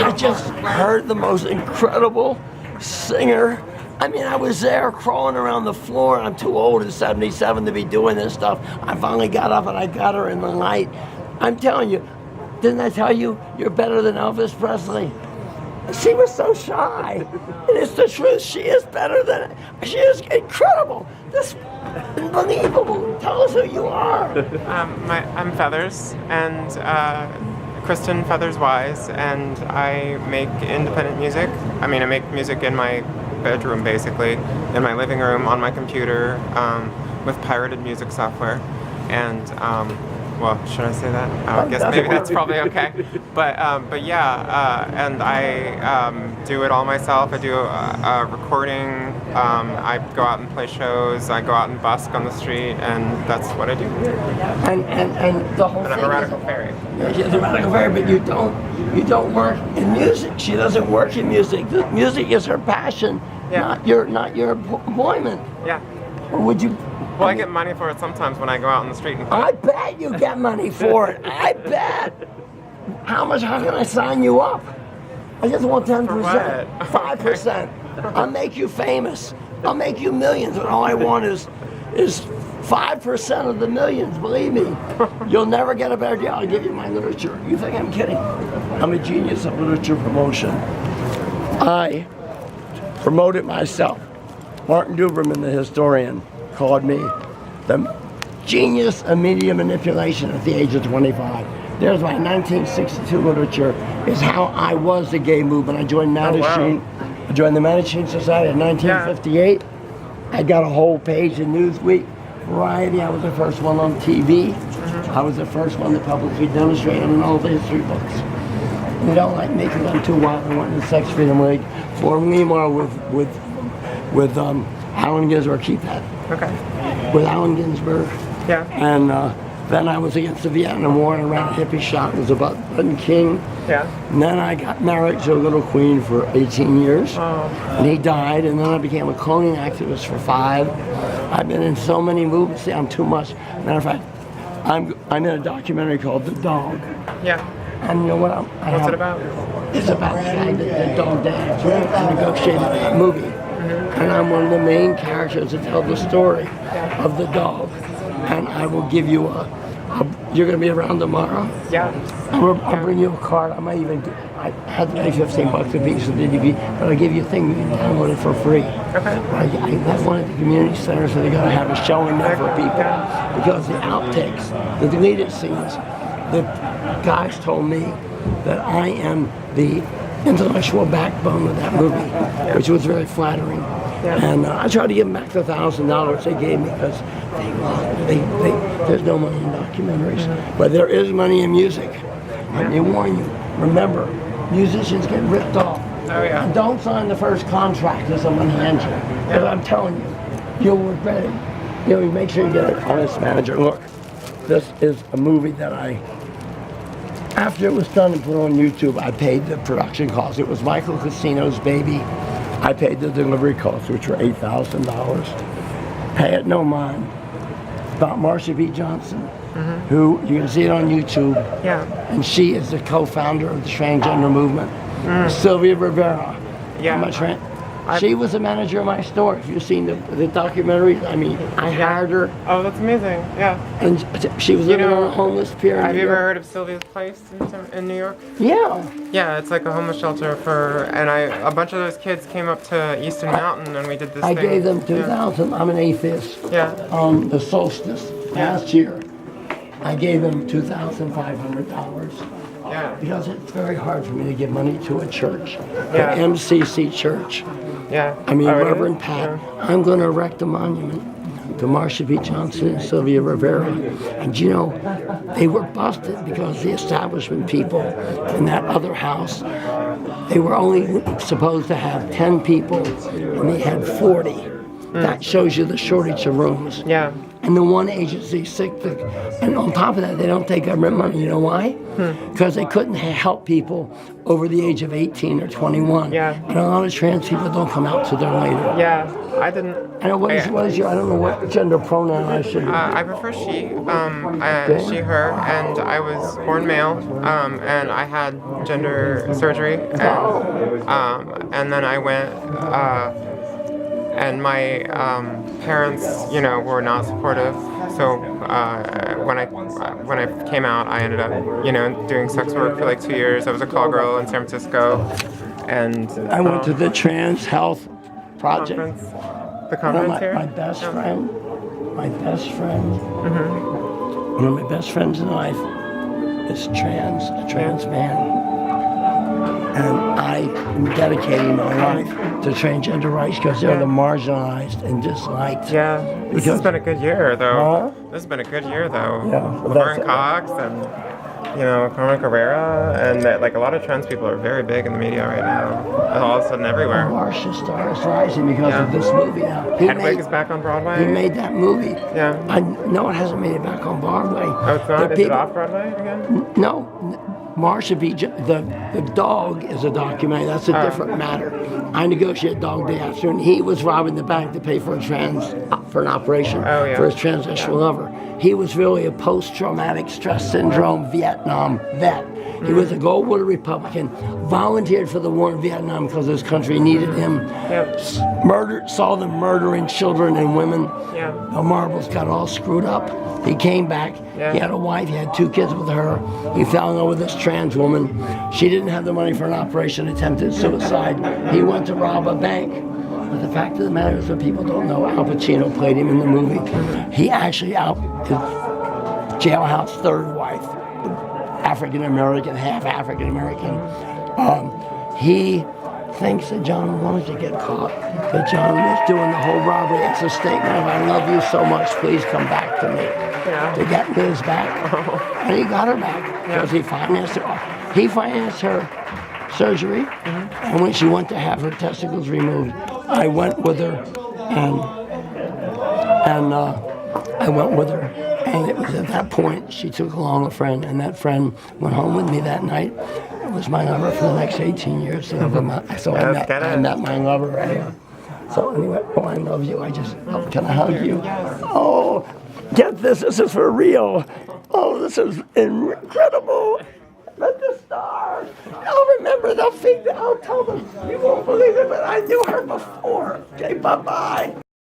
I just heard the most incredible singer. I mean, I was there crawling around the floor. I'm too old at 77 to be doing this stuff. I finally got up and I got her in the light. I'm telling you, didn't I tell you, you're better than Elvis Presley? She was so shy. And it's the truth. She is better than, she is incredible. This unbelievable. Tell us who you are. I'm Feathers, and Kristen Feathers Wise, and I make independent music. I mean, I make music in my bedroom, basically, in my living room, on my computer, with pirated music software. And well, should I say that? I guess maybe that's probably okay. But yeah, and I do it all myself. I do recording. I go out and play shows. I go out and busk on the street, and that's what I do. And the whole and thing. I'm a Radical Faerie. Yeah, she's a Radical Faerie, but you don't work in music. She doesn't work in music. The music is her passion, not your employment. Yeah. Or would you? Well, I get money for it sometimes when I go out on the street and play. I bet you get money for it. I bet. How can I sign you up? I just want 10%. 5%. I'll make you famous. I'll make you millions, and all I want is 5% of the millions, believe me. You'll never get a better deal. I'll give you my literature. You think I'm kidding? I'm a genius of literature promotion. I promote it myself. Martin Duberman, the historian, called me the genius of media manipulation at the age of 25. There's my 1962 literature, is how I was the gay movement. I joined Mattachine. I joined the Mattachine Society in 1958. I got a whole page in Newsweek, Variety. I was the first one on TV. I was the first one to publicly demonstrate in all the history books. You don't like making them too wild. I went to the Sex Freedom League, formed Lemar with Allen Ginsberg, keep that. Okay. With Allen Ginsberg. Yeah. And then I was against the Vietnam War and I ran a hippie shop. It was about Button King. Yeah. And then I got married to a little queen for 18 years. Oh. And he died, and then I became a cloning activist for 5. I've been in so many movements. See, I'm too much. Matter of fact, I'm in a documentary called The Dog. Yeah. And you know what? What's it about? It's about the guy that the dog died. I negotiated that movie. And I'm one of the main characters to tell the story of the dog. And I will give you you're going to be around tomorrow? Yeah. I'll bring you a card. I might even, I had to pay $15 a piece of the DVD, but I'll give you a thing, you can download it for free. Okay. I left one at the community center, so they're going to have a showing there for people. Because the outtakes, the deleted scenes, the guys told me that I am the intellectual backbone of that movie, which was very flattering. And I tried to give them back the $1,000 they gave me because there's no money in documentaries, but there is money in music. Let me warn you. Remember, musicians get ripped off. Oh yeah. And don't sign the first contract that someone hands you, because I'm telling you, you'll regret it. You know, make sure you get an honest manager. Look, this is a movie that after it was done and put on YouTube, I paid the production costs. It was Michael Casino's baby. I paid the delivery costs, which were $8,000. Pay it no mind. About Marsha B. Johnson, who you can see it on YouTube. Yeah. And she is the co-founder of the transgender movement. Sylvia Rivera. Yeah. She was the manager of my store. If you've seen the documentary, I mean, I hired her. Oh, that's amazing. Yeah. And she was living on a homeless pier. Have you ever heard of Sylvia's Place in New York? Yeah. Yeah, it's like a homeless shelter and a bunch of those kids came up to Eastern Mountain and we did this I thing. gave them $2,000. I'm an atheist. Yeah. The solstice last year, I gave them $2,500. Yeah. Because it's very hard for me to give money to a church, Yeah. the MCC church. Yeah. I mean, really? Reverend Pat, I'm going to erect a monument to Marsha B. Johnson and Sylvia Rivera. And you know, they were busted because the establishment people in that other house, they were only supposed to have 10 people, and they had 40. That shows you the shortage of rooms. Yeah. And the one agency sick, and on top of that, they don't take government money. You know why? Because they couldn't help people over the age of 18 or 21. Yeah. And a lot of trans people don't come out till they're later. Yeah, I didn't. I know what is your, I don't know what gender pronoun I should use. I prefer she, she, her, and I was born male, and I had gender surgery, and then I went, and my parents, you know, were not supportive. So when I came out, I ended up, you know, doing sex work for like 2 years. I was a call girl in San Francisco, and I went to the Trans Health Project. The conference here? My best friend, one of my best friends in life is a trans man. And I am dedicating my life to transgender rights because they're the marginalized and disliked. Yeah, this has been a good year, though. Huh? This has been a good year, though. Yeah, Lauren Cox and, you know, Carmen Carrera, and like a lot of trans people are very big in the media right now. All of a sudden, everywhere. Marcia Star is rising because of this movie now. Hedwig is back on Broadway. He made that movie. Yeah. I know it hasn't made it back on Broadway. Oh, it's not? Is it off Broadway again? No. Marsha B. The dog is a documentary. That's a different matter. I negotiated Dog Day After, and he was robbing the bank to pay for an operation for his transsexual lover. He was really a post-traumatic stress syndrome Vietnam vet. He was a Goldwater Republican, volunteered for the war in Vietnam because his country needed him. Saw them murdering children and women. The marbles got all screwed up. He came back. He had a wife. He had 2 kids with her. He fell in love with this trans woman. She didn't have the money for an operation, attempted suicide. He went to rob a bank. But the fact of the matter is that people don't know Al Pacino played him in the movie. He actually his jailhouse third wife, African American, half African American. He thinks that John wanted to get caught, that John was doing the whole robbery. It's a statement of, I love you so much, please come back to me. To get Liz back. And he got her back because he financed her. He financed her surgery, and when she went to have her testicles removed, I went with her, and it was at that point she took along a friend, and that friend went home with me that night. It was my lover for the next 18 years. So I met my lover. So anyway, I love you. Can I hug you? Oh, get this. This is for real. Oh, this is incredible. Let the stars. I'll remember. I'll tell them. You won't believe it, but I knew her before. Okay, bye-bye.